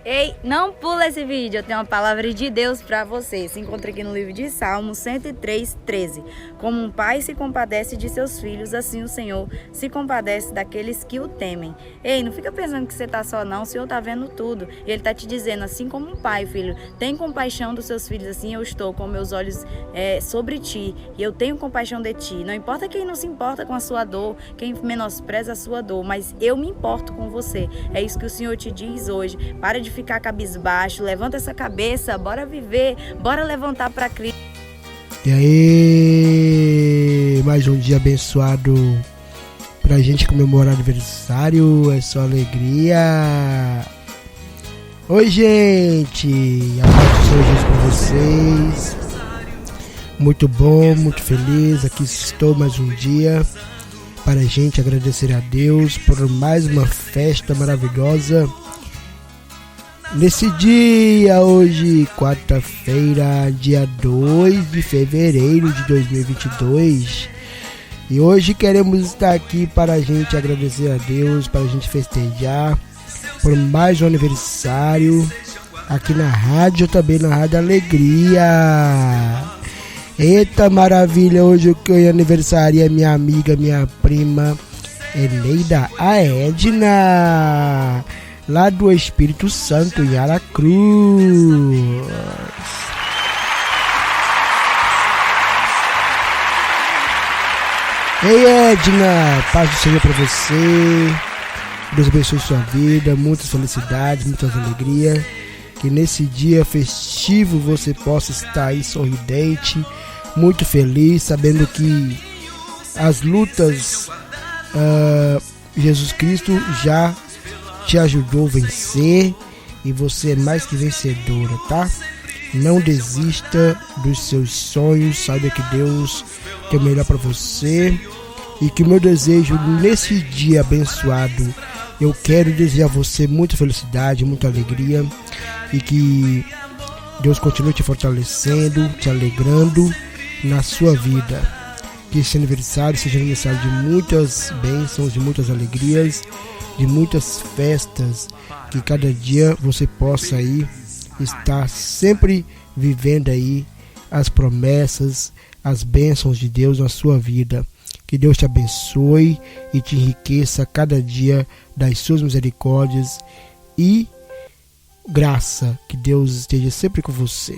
Ei, não pula esse vídeo, eu tenho uma palavra de Deus para você. Se encontra aqui no livro de Salmos 103:13. Como um pai se compadece de seus filhos, assim o Senhor se compadece daqueles que o temem. Ei, não fica pensando que você tá só não, o Senhor tá vendo tudo. E Ele tá te dizendo, assim como um pai, filho, tem compaixão dos seus filhos, assim eu estou com meus olhos sobre ti. E eu tenho compaixão de ti. Não importa quem não se importa com a sua dor, quem menospreza a sua dor, mas eu me importo com você. É isso que o Senhor te diz hoje. Para de ficar cabisbaixo, levanta essa cabeça, bora viver, bora levantar para Cristo. E aí, mais um dia abençoado pra gente comemorar aniversário, é só alegria. Oi, gente, a paz do Senhor Jesus com vocês. Muito bom, muito feliz, aqui estou mais um dia para a gente agradecer a Deus por mais uma festa maravilhosa. Nesse dia, hoje, quarta-feira, dia 2 de fevereiro de 2022, e hoje queremos estar aqui para a gente agradecer a Deus, para a gente festejar por mais um aniversário aqui na rádio, também na Rádio Alegria. Eita maravilha, hoje o que aniversário é minha amiga, minha prima Eneida, a Edna, lá do Espírito Santo, em Aracruz. Ei, Edna, paz do Senhor para você. Deus abençoe sua vida, muitas felicidades, muitas alegrias. Que nesse dia festivo você possa estar aí sorridente, muito feliz, sabendo que as lutas Jesus Cristo já te ajudou a vencer e você é mais que vencedora, tá? Não desista dos seus sonhos, saiba que Deus tem o melhor para você e que o meu desejo nesse dia abençoado, eu quero desejar a você muita felicidade, muita alegria e que Deus continue te fortalecendo, te alegrando na sua vida. Que esse aniversário seja um aniversário de muitas bênçãos, de muitas alegrias, de muitas festas, que cada dia você possa aí estar sempre vivendo aí as promessas, as bênçãos de Deus na sua vida. Que Deus te abençoe e te enriqueça cada dia das suas misericórdias e graça. Que Deus esteja sempre com você.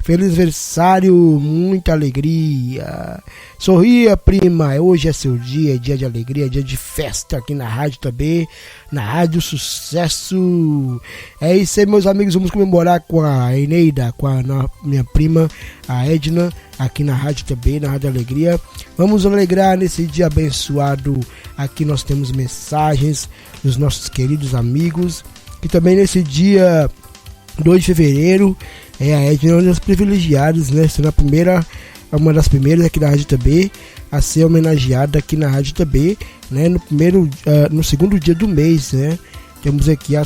Feliz aniversário, muita alegria. Sorria, prima, hoje é seu dia, é dia de alegria, é dia de festa aqui na rádio também, na Rádio Sucesso. É isso aí, meus amigos, vamos comemorar com a Eneida, com a minha prima, a Edna, aqui na rádio também, na Rádio Alegria. Vamos alegrar nesse dia abençoado. Aqui nós temos mensagens dos nossos queridos amigos, que também nesse dia 2 de fevereiro, a Edna é uma das privilegiadas, né? Sendo uma das primeiras aqui na Rádio TB a ser homenageada aqui na Rádio TB, né? No segundo dia do mês, né? Temos aqui a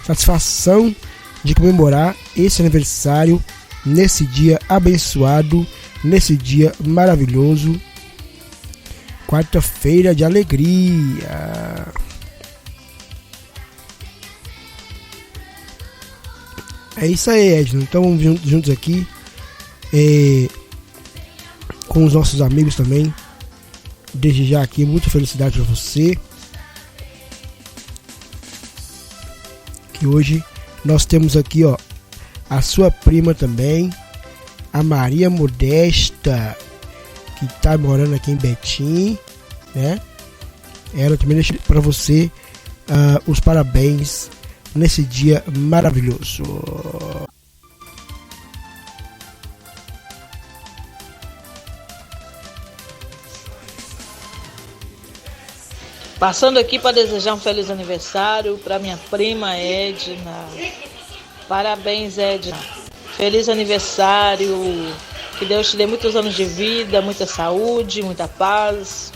satisfação de comemorar esse aniversário nesse dia abençoado, nesse dia maravilhoso, quarta-feira de alegria. É isso aí, Edna. Então vamos juntos aqui com os nossos amigos também. Desejar aqui muita felicidade para você. Que hoje nós temos aqui, ó, a sua prima também, a Maria Modesta, que está morando aqui em Betim, né? Ela também deixa para você os parabéns nesse dia maravilhoso. Passando aqui para desejar um feliz aniversário para minha prima Edna. Parabéns, Edna. Feliz aniversário. Que Deus te dê muitos anos de vida, muita saúde, muita paz.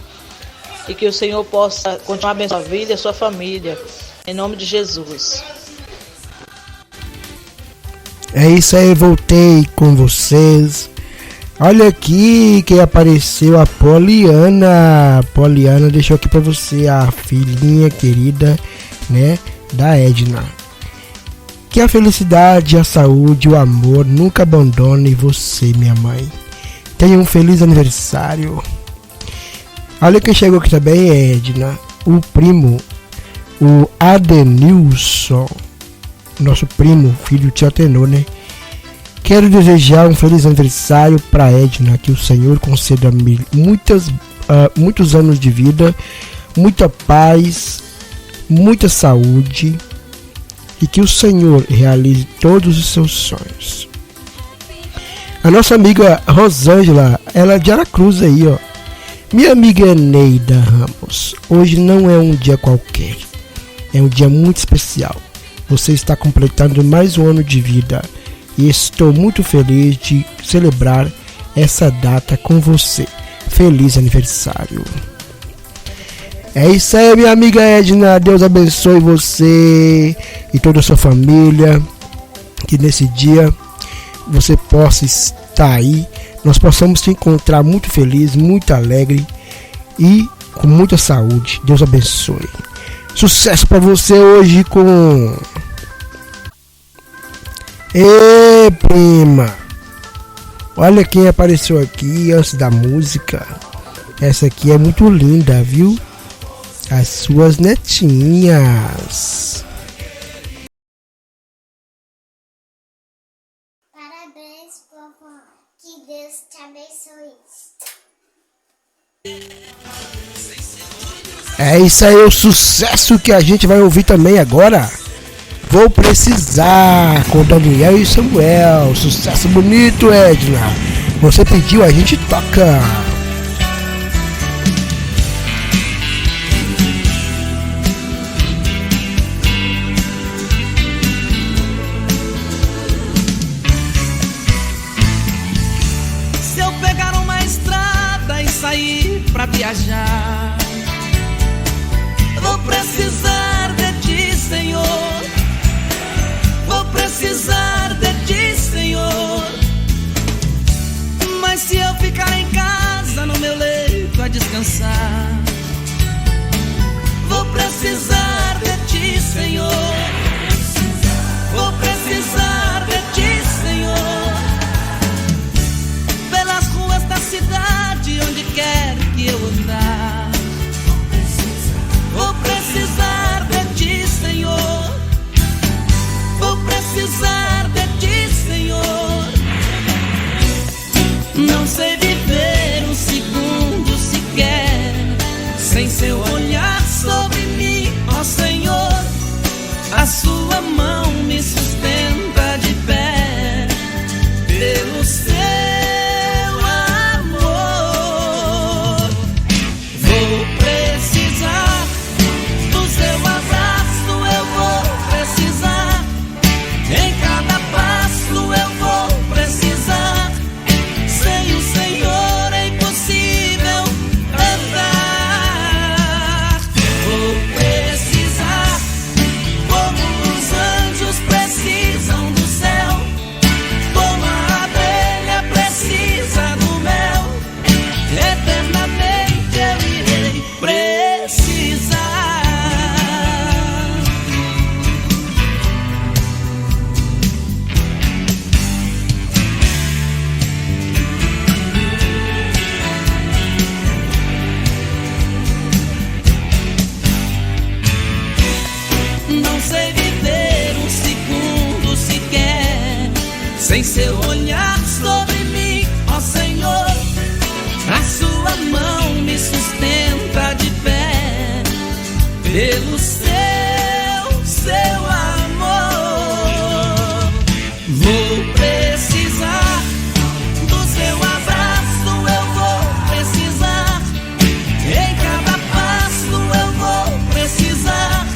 E que o Senhor possa continuar abençoando a sua vida e a sua família. Em nome de Jesus. É isso aí, voltei com vocês. Olha aqui quem apareceu, a Poliana. Poliana deixou aqui pra você a filhinha querida, né, da Edna. Que a felicidade, a saúde, o amor nunca abandone você, minha mãe. Tenha um feliz aniversário. Olha quem chegou aqui também, Edna. O primo, o Adenilson. Nosso primo, filho de tia Tenor, né? Quero desejar um feliz aniversário para Edna. Que o Senhor conceda muitos anos de vida, muita paz, muita saúde. E que o Senhor realize todos os seus sonhos. A nossa amiga Rosângela, ela é de Aracruz aí, ó. Minha amiga Eneida Ramos, hoje não é um dia qualquer. É um dia muito especial. Você está completando mais um ano de vida. E estou muito feliz de celebrar essa data com você. Feliz aniversário. É isso aí, minha amiga Edna. Deus abençoe você e toda a sua família. Que nesse dia você possa estar aí. Nós possamos te encontrar muito feliz, muito alegre e com muita saúde. Deus abençoe. Sucesso para você hoje com... Ê, prima! Olha quem apareceu aqui antes da música. Essa aqui é muito linda, viu? As suas netinhas. Parabéns, vovó. Que Deus te abençoe. É isso aí, o sucesso que a gente vai ouvir também agora. Vou precisar com Daniel e Samuel. Sucesso bonito, Edna. Você pediu, a gente toca. Sair pra viajar, vou precisar de ti, Senhor. Vou precisar de ti, Senhor. Mas se eu ficar em casa, no meu leito a descansar, vou precisar de ti, Senhor. Vou precisar de ti, Senhor. Pelas ruas da cidade, onde quer que eu andar, vou precisar de ti, Senhor. Vou precisar de ti, Senhor. Não sei viver um segundo sequer sem seu olhar sobre mim, ó Senhor. A sua mão me sustenta de pé pelo seu sem seu olhar sobre mim, ó Senhor. A sua mão me sustenta de pé pelo seu amor. Vou precisar do seu abraço, eu vou precisar. Em cada passo eu vou precisar.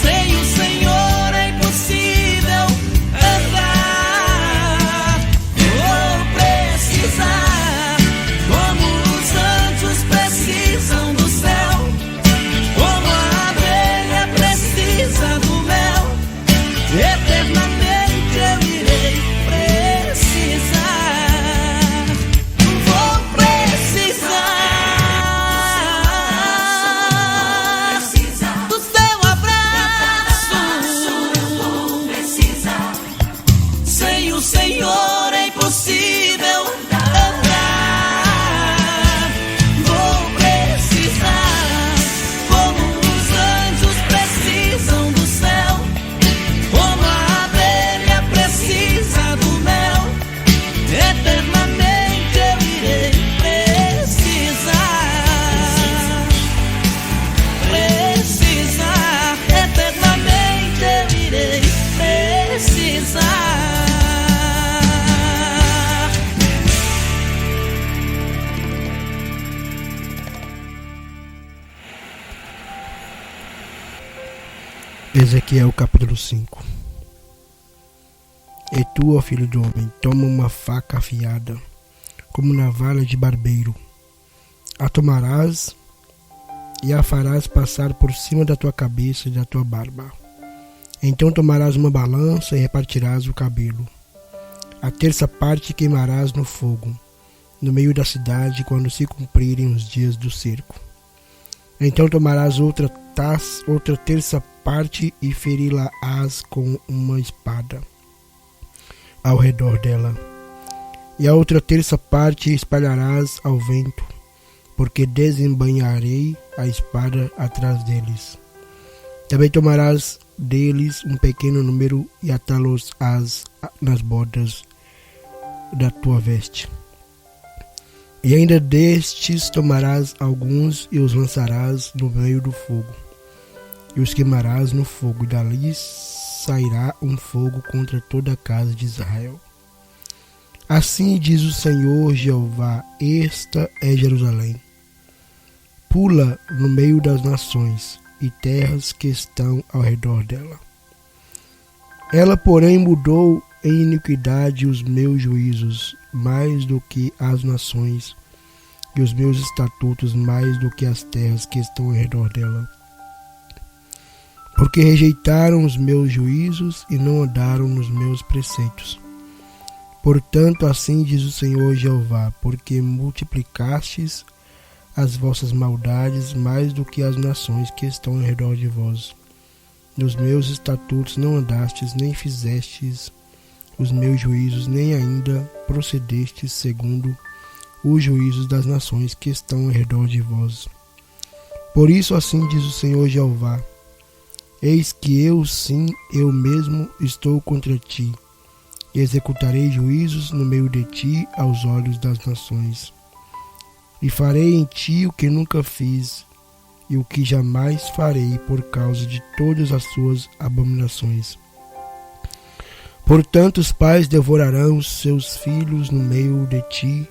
Sem o Senhor é impossível andar. Ezequiel capítulo 5. E tu, ó filho do homem, toma uma faca afiada, como navalha de barbeiro. A tomarás e a farás passar por cima da tua cabeça e da tua barba. Então tomarás uma balança e repartirás o cabelo. A terça parte queimarás no fogo, no meio da cidade, quando se cumprirem os dias do cerco. Então tomarás outra terça parte e feri-la-ás com uma espada ao redor dela. E a outra terça parte espalharás ao vento, porque desembainharei a espada atrás deles. Também tomarás deles um pequeno número e atá-los-ás nas bordas da tua veste. E ainda destes tomarás alguns e os lançarás no meio do fogo, e os queimarás no fogo, e dali sairá um fogo contra toda a casa de Israel. Assim diz o Senhor Jeová: esta é Jerusalém. Pula no meio das nações e terras que estão ao redor dela. Ela, porém, mudou em iniquidade os meus juízos mais do que as nações, e os meus estatutos mais do que as terras que estão ao redor dela. Porque rejeitaram os meus juízos e não andaram nos meus preceitos. Portanto, assim diz o Senhor Jeová: porque multiplicastes as vossas maldades mais do que as nações que estão ao redor de vós. Nos meus estatutos não andastes, nem fizestes os meus juízos, nem ainda procedestes segundo os juízos das nações que estão ao redor de vós. Por isso, assim diz o Senhor Jeová: eis que eu, sim, eu mesmo estou contra ti, e executarei juízos no meio de ti aos olhos das nações. E farei em ti o que nunca fiz, e o que jamais farei por causa de todas as suas abominações. Portanto, os pais devorarão seus filhos no meio de ti,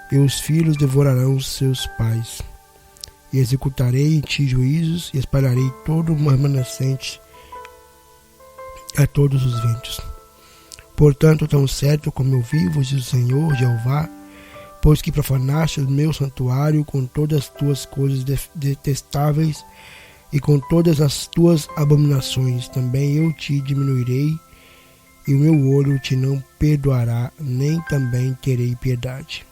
e os filhos devorarão seus pais. E executarei em ti juízos, e espalharei todo o remanescente a todos os ventos. Portanto, tão certo como eu vivo, diz o Senhor Jeová, pois que profanaste o meu santuário com todas as tuas coisas detestáveis e com todas as tuas abominações, também eu te diminuirei, e o meu olho te não perdoará, nem também terei piedade.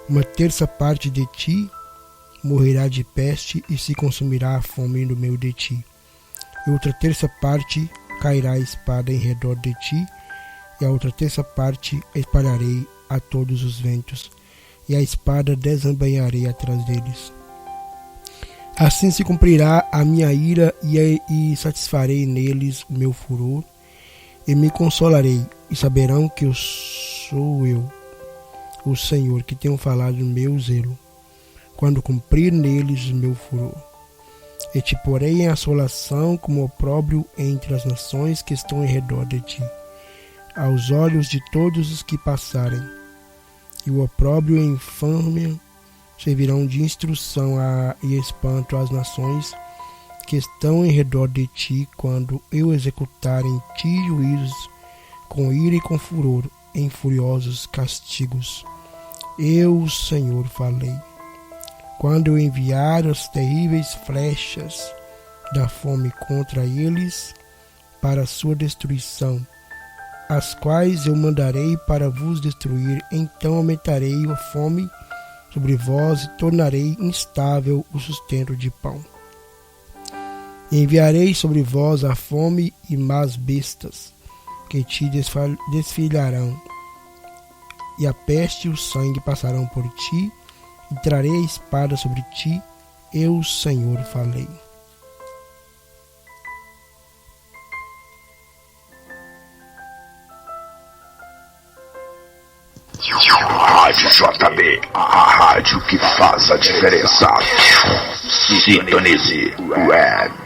Uma terça parte de ti morrerá de peste e se consumirá a fome no meio de ti. E outra terça parte cairá a espada em redor de ti, e a outra terça parte espalharei a todos os ventos, e a espada desembainharei atrás deles. Assim se cumprirá a minha ira, e satisfarei neles o meu furor, e me consolarei, e saberão que sou eu, o Senhor, que tenho falado no meu zelo, quando cumprir neles o meu furor. E te porei em assolação como opróbrio entre as nações que estão em redor de ti, aos olhos de todos os que passarem. E o opróbrio e a infâmia servirão de instrução e espanto às nações que estão em redor de ti, quando eu executar em ti juízos com ira e com furor, em furiosos castigos. Eu, o Senhor, falei. Quando eu enviar as terríveis flechas da fome contra eles, para a sua destruição, as quais eu mandarei para vos destruir, então aumentarei a fome sobre vós e tornarei instável o sustento de pão. E enviarei sobre vós a fome e más bestas, que te desfilharão, e a peste e o sangue passarão por ti, e trarei a espada sobre ti, eu, Senhor, falei. Rádio JB, a rádio que faz a diferença. Sintonize Web.